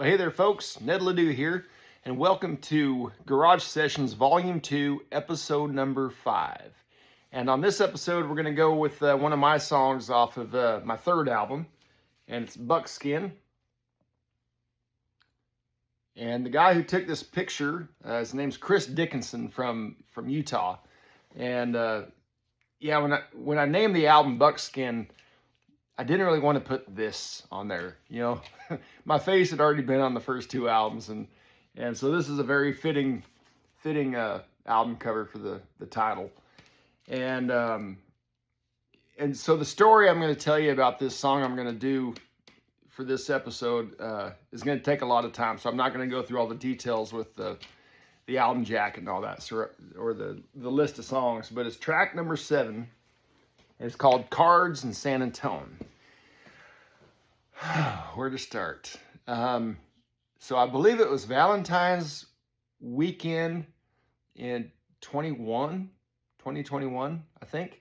Well, hey there, folks. Ned Ledoux here, and welcome to Garage Sessions Volume 2, Episode number 5. And on this episode, we're going to go with one of my songs off of my third album, and it's Buckskin. And the guy who took this picture, his name's Chris Dickinson from Utah. And yeah, when I named the album Buckskin, I didn't really want to put this on there. You know, my face had already been on the first two albums, and so this is a very fitting album cover for the title. And so the story I'm going to tell you about this song I'm going to do for this episode is going to take a lot of time, so I'm not going to go through all the details with the album jacket and all that, or the list of songs. But it's track number 7. It's called Cards in San Antone. Where to start? So I believe it was Valentine's weekend in 2021, I think.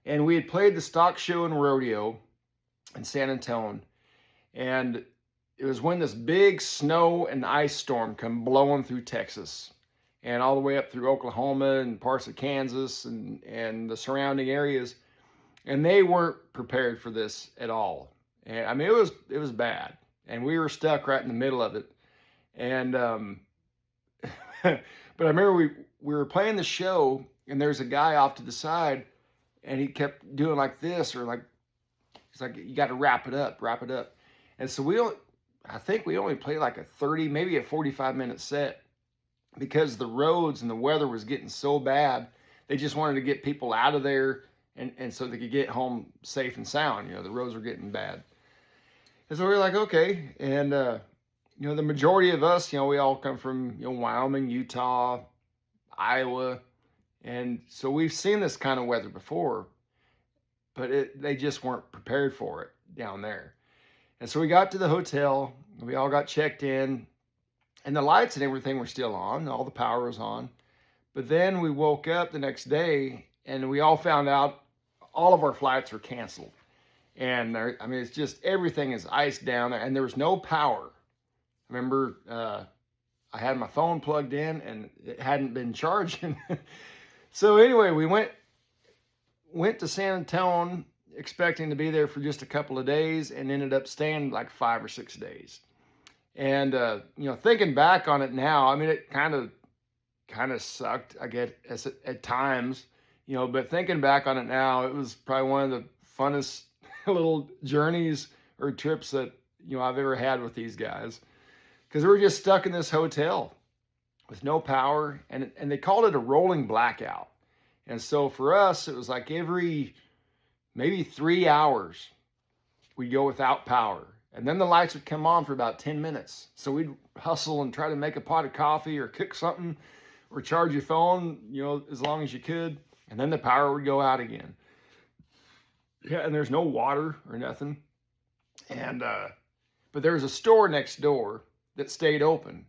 And we had played the stock show and rodeo in San Antone. And it was when this big snow and ice storm come blowing through Texas and all the way up through Oklahoma and parts of Kansas and the surrounding areas. And they weren't prepared for this at all. And I mean, it was bad. And we were stuck right in the middle of it. And, but I remember we were playing the show, and there's a guy off to the side, and he kept doing like this, or like, he's like, you got to wrap it up. And so I think we only played like a 30, maybe a 45-minute set, because the roads and the weather was getting so bad. They just wanted to get people out of there, and so they could get home safe and sound. You know, the roads were getting bad. And so we were like, okay. And, you know, the majority of us, you know, we all come from, you know, Wyoming, Utah, Iowa. And so we've seen this kind of weather before, but they just weren't prepared for it down there. And so we got to the hotel, we all got checked in, and the lights and everything were still on, all the power was on. But then we woke up the next day, and we all found out all of our flights were canceled. And I mean, it's just, everything is iced down there, and there was no power. I remember I had my phone plugged in, and it hadn't been charging. So anyway, we went to San Antone expecting to be there for just a couple of days, and ended up staying like 5 or 6 days. And you know, thinking back on it now, I mean, it kind of sucked, I guess, at times, you know, but thinking back on it now, it was probably one of the funnest little journeys or trips that, you know, I've ever had with these guys, because we were just stuck in this hotel with no power, and they called it a rolling blackout. And so for us, it was like every maybe 3 hours we'd go without power, and then the lights would come on for about 10 minutes. So we'd hustle and try to make a pot of coffee or cook something or charge your phone, you know, as long as you could, and then the power would go out again. Yeah, and there's no water or nothing. And but there was a store next door that stayed open.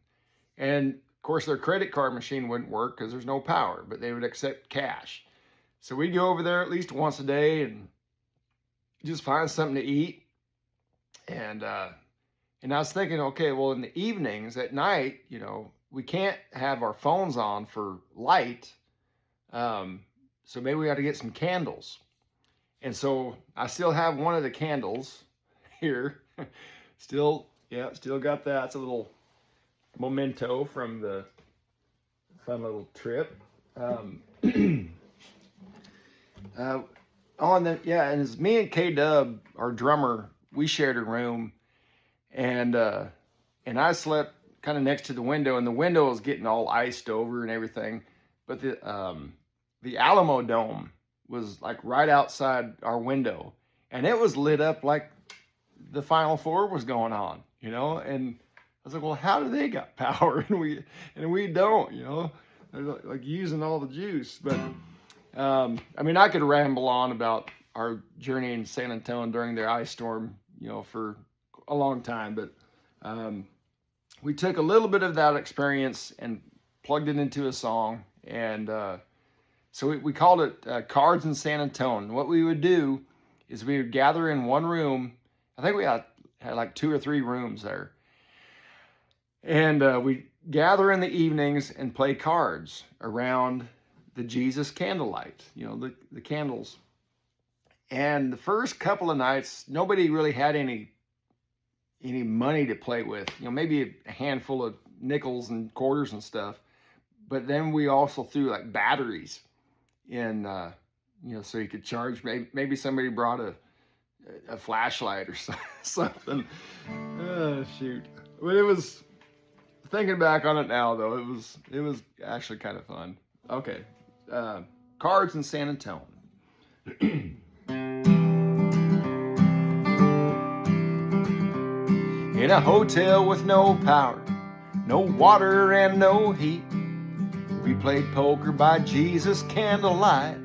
And of course their credit card machine wouldn't work because there's no power, but they would accept cash. So we'd go over there at least once a day and just find something to eat. And I was thinking, okay, well, in the evenings at night, you know, we can't have our phones on for light. So maybe we got to get some candles. And so I still have one of the candles here. Still got that. It's a little memento from the fun little trip. And it's me and K-Dub, our drummer, we shared a room, and I slept kind of next to the window, and the window was getting all iced over and everything. But the Alamo Dome was like right outside our window, and it was lit up like the Final Four was going on, you know. And I was like, well, how do they got power and we don't, you know? They're like using all the juice. But I mean, I could ramble on about our journey in San Antone during the ice storm, you know, for a long time. But we took a little bit of that experience and plugged it into a song, and so we called it Cards in San Antone. What we would do is we would gather in one room. I think we had like 2 or 3 rooms there. And we gather in the evenings and play cards around the Jesus candlelight, the candles. And the first couple of nights, nobody really had any money to play with. Maybe a handful of nickels and quarters and stuff. But then we also threw like batteries in, so you could charge. Maybe somebody brought a flashlight or something. Oh, shoot. But it was, thinking back on it now, though, it was actually kind of fun. Okay, cards in San Antone. In a hotel with no power, no water and no heat, we played poker by Jesus candlelight.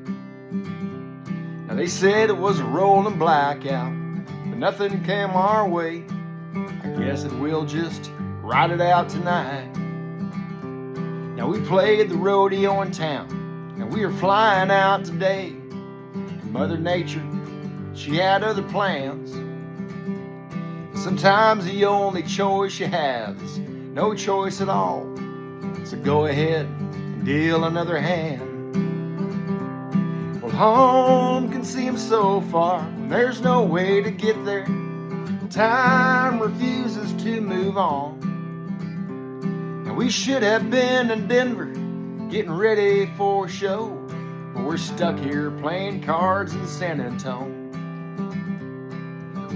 Now they said it was a rolling blackout, but nothing came our way. I guess that we'll just ride it out tonight. Now we played the rodeo in town, and we are flying out today. Mother Nature, she had other plans. Sometimes the only choice you have is no choice at all. So go ahead and deal another hand. Well, home can seem so far when there's no way to get there. Time refuses to move on. Now we should have been in Denver getting ready for a show, but we're stuck here playing cards in San Antone.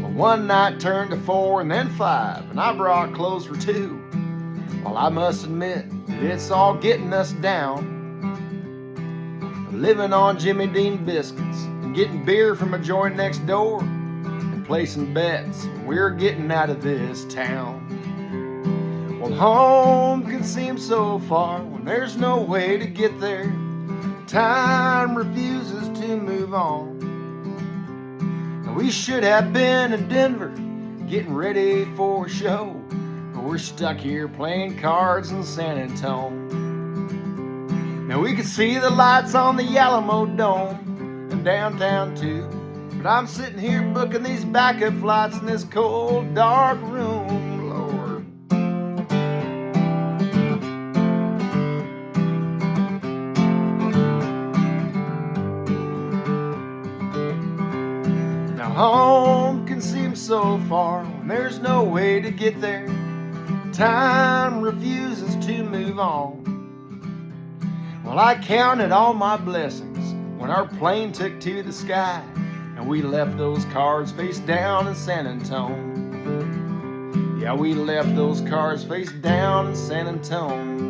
Well, one night turned to 4 and then 5, and I brought clothes for 2. Well, I must admit that it's all getting us down. Living on Jimmy Dean biscuits and getting beer from a joint next door and placing bets. We're getting out of this town. Well, home can seem so far when there's no way to get there. Time refuses to move on. We should have been in Denver getting ready for a show, but we're stuck here playing cards in San Antone. Now we can see the lights on the Alamo Dome and downtown too, but I'm sitting here booking these backup flights in this cold, dark room, Lord. Now home can seem so far when there's no way to get there. Time refuses to move on. Well, I counted all my blessings when our plane took to the sky, and we left those cards face down in San Antone. Yeah, we left those cards face down in San Antone.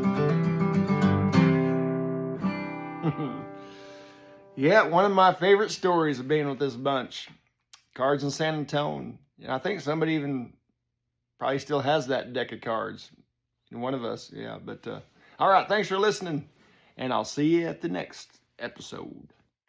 Yeah, one of my favorite stories of being with this bunch. Cards in San Antone. I think somebody even probably still has that deck of cards. One of us, yeah. But all right, thanks for listening, and I'll see you at the next episode.